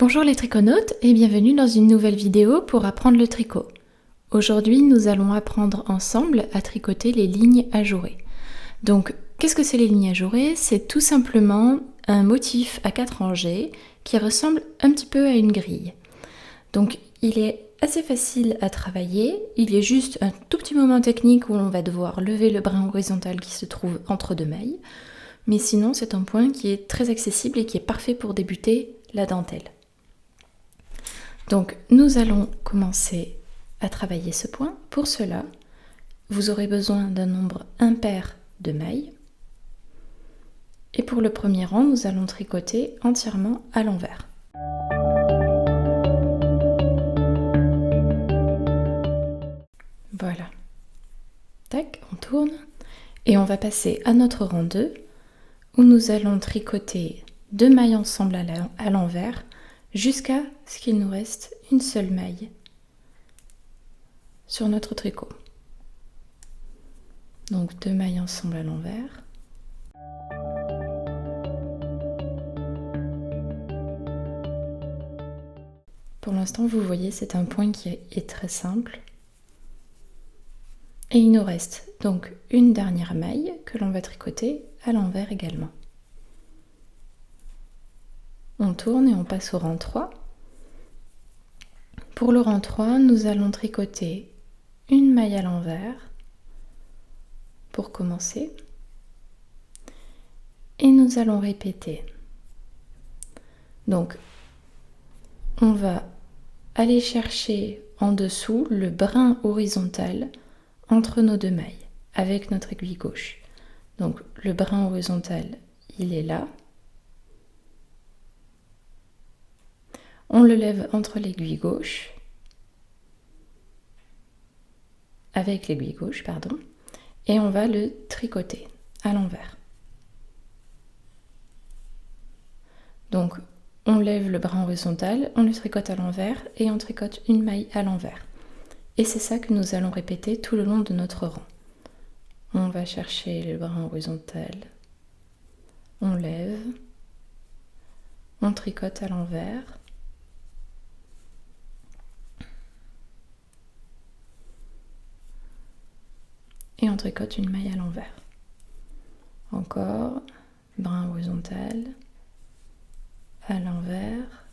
Bonjour les triconautes et bienvenue dans une nouvelle vidéo pour apprendre le tricot. Aujourd'hui, nous allons apprendre ensemble à tricoter les lignes ajourées. Donc, qu'est-ce que c'est les lignes ajourées? C'est tout simplement un motif à 4 rangées qui ressemble un petit peu à une grille. Donc, il est assez facile à travailler, il y a juste un tout petit moment technique où on va devoir lever le brin horizontal qui se trouve entre deux mailles, mais sinon c'est un point qui est très accessible et qui est parfait pour débuter la dentelle. Donc nous allons commencer à travailler ce point. Pour cela, vous aurez besoin d'un nombre impair de mailles. Et pour le premier rang, nous allons tricoter entièrement à l'envers. Voilà. Tac, on tourne. Et on va passer à notre rang 2, où nous allons tricoter 2 mailles ensemble à l'envers, jusqu'à ce qu'il nous reste une seule maille sur notre tricot. Donc 2 mailles ensemble à l'envers. Pour l'instant, vous voyez, c'est un point qui est très simple. Et il nous reste donc une dernière maille que l'on va tricoter à l'envers également. On tourne et on passe au rang 3. Pour le rang 3, nous allons tricoter une maille à l'envers pour commencer. Et nous allons répéter. Donc, on va aller chercher en dessous le brin horizontal entre nos deux mailles avec notre aiguille gauche. Donc, le brin horizontal, il est là. On le lève entre l'aiguille gauche, avec l'aiguille gauche, pardon, et on va le tricoter à l'envers. Donc, on lève le brin horizontal, on le tricote à l'envers et on tricote une maille à l'envers. Et c'est ça que nous allons répéter tout le long de notre rang. On va chercher le brin horizontal, on lève, on tricote à l'envers, et on tricote une maille à l'envers. Encore, brin horizontal, à l'envers,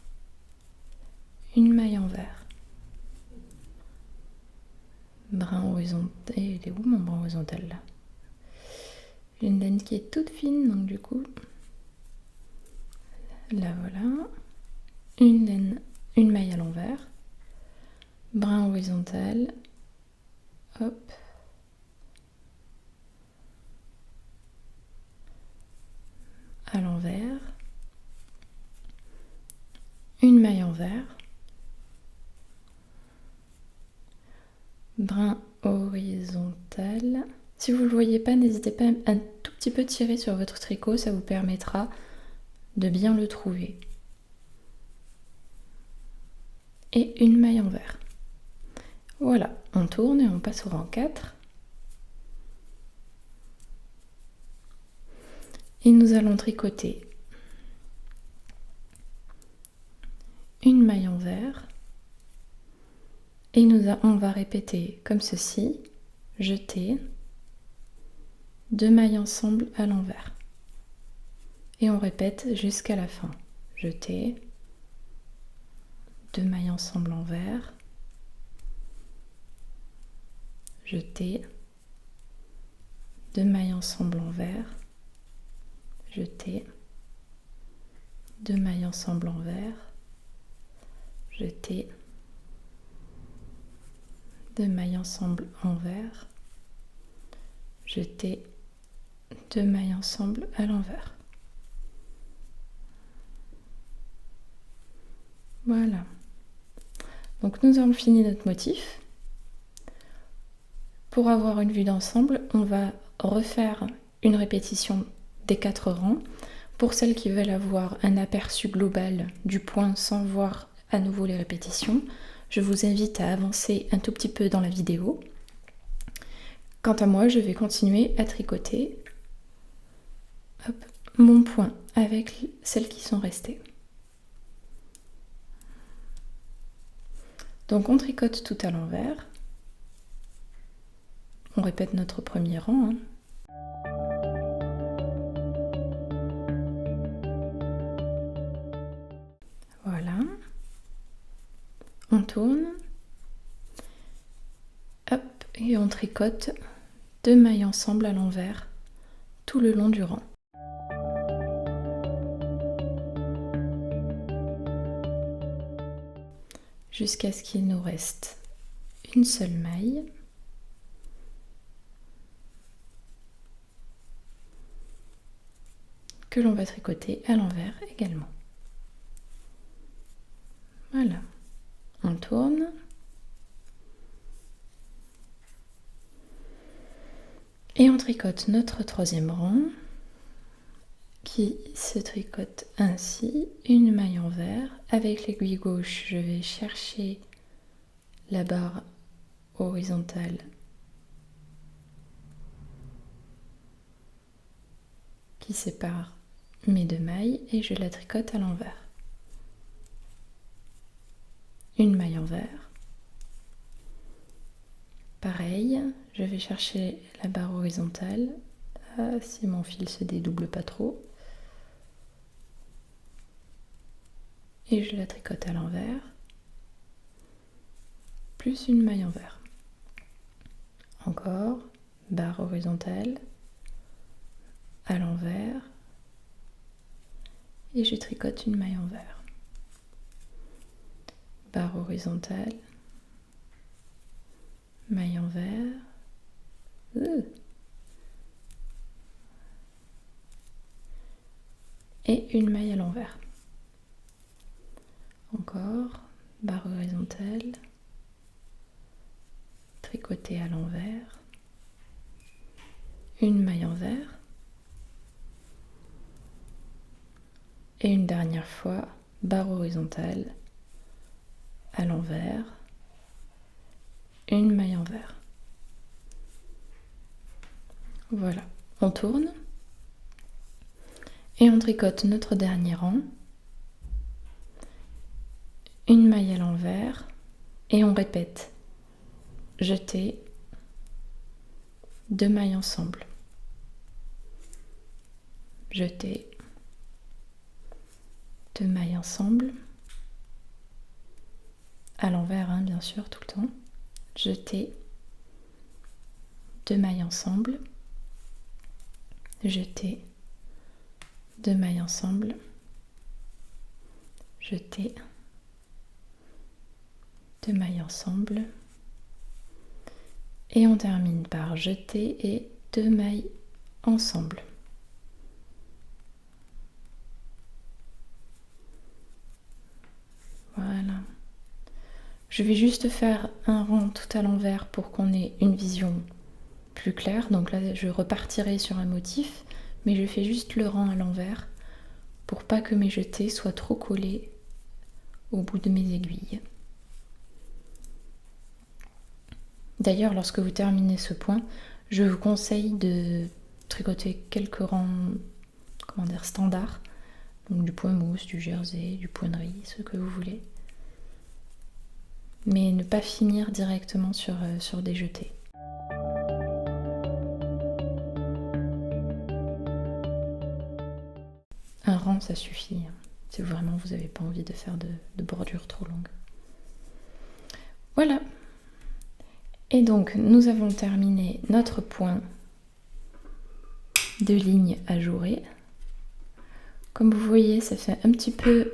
une maille envers. Brin horizontal, il est où mon brin horizontal là? J'ai une laine qui est toute fine, donc du coup, là voilà, une maille à l'envers, brin horizontal, hop, à l'envers, une maille envers, brin horizontal. Si vous ne le voyez pas, n'hésitez pas à un tout petit peu tirer sur votre tricot, ça vous permettra de bien le trouver. Et une maille envers. Voilà, on tourne et on passe au rang 4. Et nous allons tricoter une maille envers. Et on va répéter comme ceci, jeter, 2 mailles ensemble à l'envers. Et on répète jusqu'à la fin. Jeter, 2 mailles ensemble envers, jeter, 2 mailles ensemble envers, jeter, 2 mailles ensemble envers, jeter, 2 mailles ensemble envers, jeter, 2 mailles ensemble à l'envers. Voilà. Donc nous avons fini notre motif. Pour avoir une vue d'ensemble, on va refaire une répétition des 4 rangs. Pour celles qui veulent avoir un aperçu global du point sans voir à nouveau les répétitions, je vous invite à avancer un tout petit peu dans la vidéo. Quant à moi, je vais continuer à tricoter mon point avec celles qui sont restées. Donc on tricote tout à l'envers. On répète notre premier rang. Voilà. On tourne. Hop, et on tricote 2 mailles ensemble à l'envers tout le long du rang. Jusqu'à ce qu'il nous reste une seule maille. Que l'on va tricoter à l'envers également. Voilà, on tourne. Et on tricote notre troisième rang qui se tricote ainsi, une maille envers. Avec l'aiguille gauche, je vais chercher la barre horizontale qui sépare mes 2 mailles et je la tricote à l'envers. Une maille envers. Pareil, je vais chercher la barre horizontale, si mon fil se dédouble pas trop. Et je la tricote à l'envers, plus une maille envers. Encore, barre horizontale, à l'envers, et je tricote une maille envers. Barre horizontale, maille envers, et une maille à l'envers. Encore, barre horizontale, tricoter à l'envers, une maille envers, et une dernière fois, barre horizontale, à l'envers, une maille envers. Voilà, on tourne et on tricote notre dernier rang, une maille à l'envers et on répète, jeter, 2 mailles ensemble, jeter, 2 mailles ensemble, à l'envers bien sûr tout le temps, jeter, 2 mailles ensemble, jeter, 2 mailles ensemble, jeter, 2 mailles ensemble, et on termine par jeter et 2 mailles ensemble. Voilà. Je vais juste faire un rang tout à l'envers pour qu'on ait une vision plus claire. Donc là, je repartirai sur un motif, mais je fais juste le rang à l'envers pour pas que mes jetés soient trop collés au bout de mes aiguilles. D'ailleurs, lorsque vous terminez ce point, je vous conseille de tricoter quelques rangs, standards, donc du point mousse, du jersey, du point de riz, ce que vous voulez. Mais ne pas finir directement sur des jetés. Un rang, ça suffit, si vraiment vous n'avez pas envie de faire de bordure trop longue. Voilà. Et donc, nous avons terminé notre point de ligne ajourée. Comme vous voyez, ça fait un petit peu...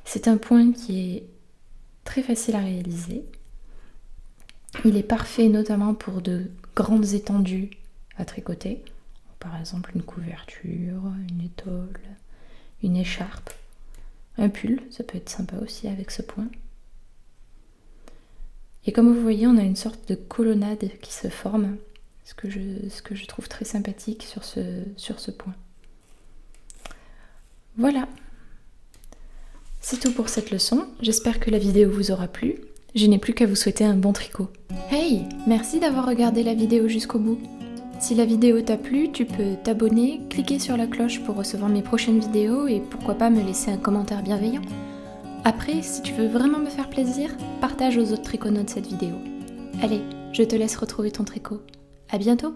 c'est un point qui est très facile à réaliser. Il est parfait notamment pour de grandes étendues à tricoter. Par exemple une couverture, une étole, une écharpe, un pull, ça peut être sympa aussi avec ce point. Et comme vous voyez, on a une sorte de colonnade qui se forme, ce que je trouve très sympathique sur ce point. Voilà, c'est tout pour cette leçon. J'espère que la vidéo vous aura plu. Je n'ai plus qu'à vous souhaiter un bon tricot. Hey, merci d'avoir regardé la vidéo jusqu'au bout. Si la vidéo t'a plu, tu peux t'abonner, cliquer sur la cloche pour recevoir mes prochaines vidéos et pourquoi pas me laisser un commentaire bienveillant. Après, si tu veux vraiment me faire plaisir, partage aux autres tricots de cette vidéo. Allez, je te laisse retrouver ton tricot. À bientôt!